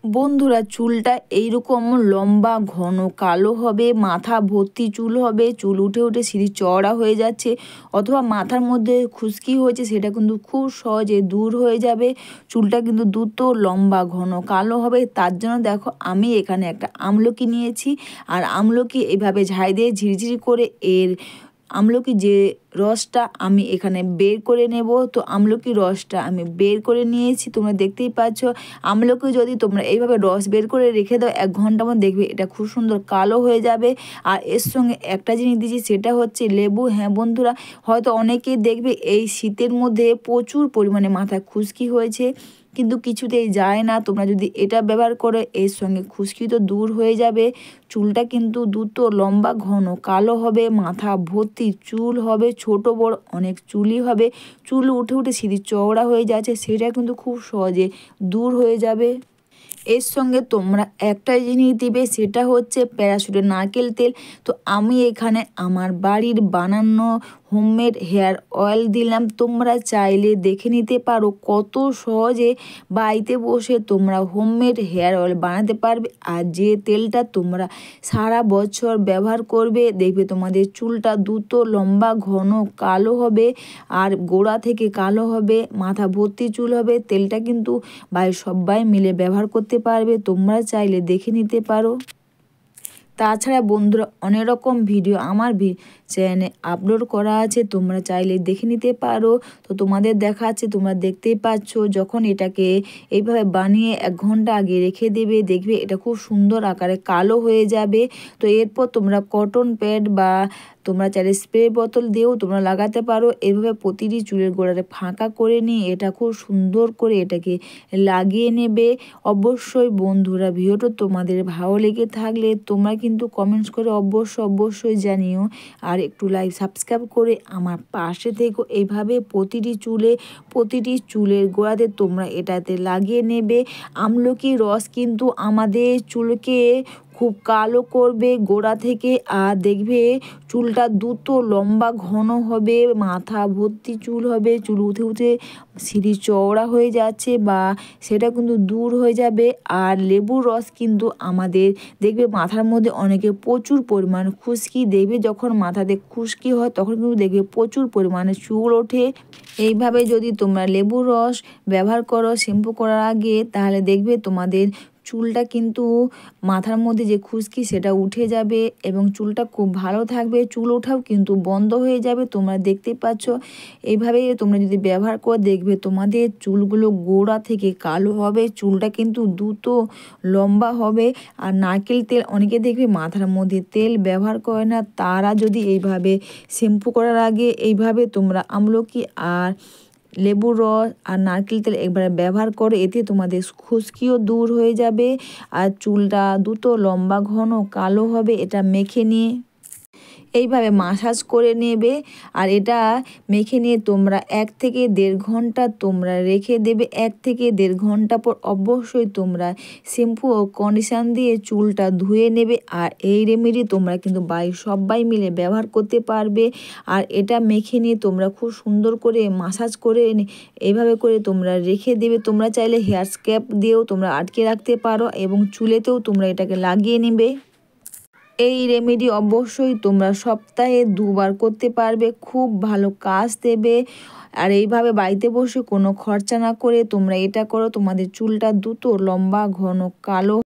বন্ধুরা, চুলটা এইরকম লম্বা ঘন কালো হবে, মাথা ভর্তি চুল হবে, চুল উঠে উঠে সিঁড়ি চওড়া হয়ে যাচ্ছে, অথবা মাথার মধ্যে খুশকি হয়েছে, সেটা কিন্তু খুব সহজে দূর হয়ে যাবে। চুলটা কিন্তু দ্রুত লম্বা ঘন কালো হবে। তার জন্য দেখো, আমি এখানে একটা আমলকি নিয়েছি, আর আমলকি এইভাবে ঝাই দিয়ে ঝিরিঝিরি করে আমলকি যে রসটা আমি এখানে বের করে নেব। তো আমলকি রসটা আমি বের করে নিয়েছি, তোমরা দেখতেই পাচ্ছ। আমলকি যদি তোমরা এইভাবে রস বের করে রেখে দাও 1 ঘন্টা মতো, দেখবে এটা খুব সুন্দর কালো হয়ে যাবে। আর এর সঙ্গে একটা জিনিস দিয়েছি, সেটা হচ্ছে লেবু। হ্যাঁ বন্ধুরা, হয়তো অনেকেই দেখবে এই শীতের মধ্যে প্রচুর পরিমাণে মাথায় খুশকি হয়েছে, কিন্তু কিছুতেই যায় না। তোমরা যদি এটা ব্যবহার করো, এর সঙ্গে খুশকি তো দূর হয়ে যাবে। চুলটা কিন্তু দ্রুত লম্বা ঘন কালো হবে, মাথা ভর্তি চুল হবে, ছোট বড় অনেক চুলই হবে, চুল উঠে উঠে সিঁড়ি চওড়া হয়ে যাচ্ছে, সেটা কিন্তু খুব সহজে দূর হয়ে যাবে। এর সঙ্গে তোমরা একটা জিনিস দিবে, সেটা হচ্ছে প্যারাশুটের নারকেল তেল। তো আমি এখানে আমার বাড়ির বানানো হোমমেড হেয়ার অয়েল দিলাম। তোমরা চাইলে দেখে নিতে পারো কত সহজে বাড়িতে বসে তোমরা হোমমেড হেয়ার অয়েল বানাতে পারবে। আর যে তেলটা তোমরা সারা বছর ব্যবহার করবে, দেখবে তোমাদের চুলটা দ্রুত লম্বা ঘন কালো হবে, আর গোড়া থেকে কালো হবে, মাথা ভর্তি চুল হবে। তেলটা কিন্তু বাড়ির সবাই মিলে ব্যবহার করতে পারবে, তোমরা চাইলে দেখে নিতে পারো। তাছাড়া বন্ধুরা, অনেক রকম ভিডিও আমার চ্যানেলে আপলোড করা আছে, তোমরা চাইলে দেখে নিতে পারো। তো তোমাদের দেখাচ্ছে, তোমরা দেখতেই পাচ্ছ। যখন এটাকে এইভাবে বানিয়ে 1 ঘন্টা আগে রেখে দেবে, দেখবে এটা খুব সুন্দর আকারে কালো হয়ে যাবে। তো এরপর তোমরা কটন প্যাড বা তোমরা চাইলে স্প্রে বোতল দিয়েও তোমরা লাগাতে পারো। এভাবে প্রতিটি চুলের গোড়াতে ফাঁকা করে নিয়ে এটা খুব সুন্দর করে এটাকে লাগিয়ে নেবে। অবশ্যই বন্ধুরা, ভিডিওটা তোমাদের ভালো লেগে থাকলে তোমরা কিন্তু কমেন্টস করে অবশ্যই জানিও। আর একটু লাইক সাবস্ক্রাইব করে আমার পাশে থেকো। এইভাবে প্রতিটি চুলের গোড়াতে তোমরা এটাতে লাগিয়ে নেবে। আমলকি রস কিন্তু আমাদের চুলকে খুব কালো করবে গোড়া থেকে, আর দেখবে চুলটা দ্রুত লম্বা ঘন হবে, মাথা ভর্তি চুল হবে, চুল উঠে উঠে সিঁড়ি চওড়া হয়ে যাচ্ছে বা সেটা কিন্তু দূর হয়ে যাবে। আর লেবুর রস কিন্তু আমাদের দেখবে মাথার মধ্যে অনেকে প্রচুর পরিমাণ খুশকি, দেখবে যখন মাথাতে খুশকি হয় তখন কিন্তু দেখবে প্রচুর পরিমাণে চুল ওঠে। এইভাবে যদি তোমরা লেবুর রস ব্যবহার করো শ্যাম্পু করার আগে, তাহলে দেখবে তোমাদের চুলটা কিন্তু মাথার মধ্যে যে খুশকি সেটা উঠে যাবে এবং চুলটা খুব ভালো থাকবে। চুল ওঠাও কিন্তু বন্ধ হয়ে যাবে, তোমরা দেখতে পাচ্ছ। এইভাবে তোমরা যদি ব্যবহার করে দেখবে তোমাদের চুলগুলো গোড়া থেকে কালো হবে, চুলটা কিন্তু দ্রুত লম্বা হবে। আর নারকেল তেল অনেকে দেখবে মাথার মধ্যে তেল ব্যবহার করে না, তারা যদি এইভাবে শ্যাম্পু করার আগে এইভাবে তোমরা আমলকি আর লেবুর রস আর নারকেল তেল একবারে ব্যবহার করো, এতে তোমাদের খুশকিও দূর হয়ে যাবে আর চুলটা দ্রুত লম্বা ঘন কালো হবে। এটা মেখে নিয়ে এইভাবে মাসাজ করে নেবে, আর এটা মেখে নিয়ে তোমরা 1 থেকে 1.5 ঘন্টা তোমরা রেখে দেবে। 1 থেকে 1.5 ঘন্টা পর অবশ্যই তোমরা শ্যাম্পু ও কন্ডিশনার দিয়ে চুলটা ধুয়ে নেবে। আর এই রেমেডি তোমরা কিন্তু বাড়ির সবাই মিলে ব্যবহার করতে পারবে। আর এটা মেখে নিয়ে তোমরা খুব সুন্দর করে মাসাজ করে এইভাবে করে তোমরা রেখে দেবে। তোমরা চাইলে হেয়ার স্ক্যাল্প দিয়েও তোমরা আটকে রাখতে পারো এবং চুলেতেও তোমরা এটাকে লাগিয়ে নেবে। এই রেমেডি অবশ্যই তোমরা সপ্তাহে 2 বার করতে পারবে, খুব ভালো কাজ দেবে। আর এইভাবে বাড়িতে বসে কোনো খরচা না করে তোমরা এটা করো, তোমাদের চুলটা দ্রুত লম্বা ঘন কালো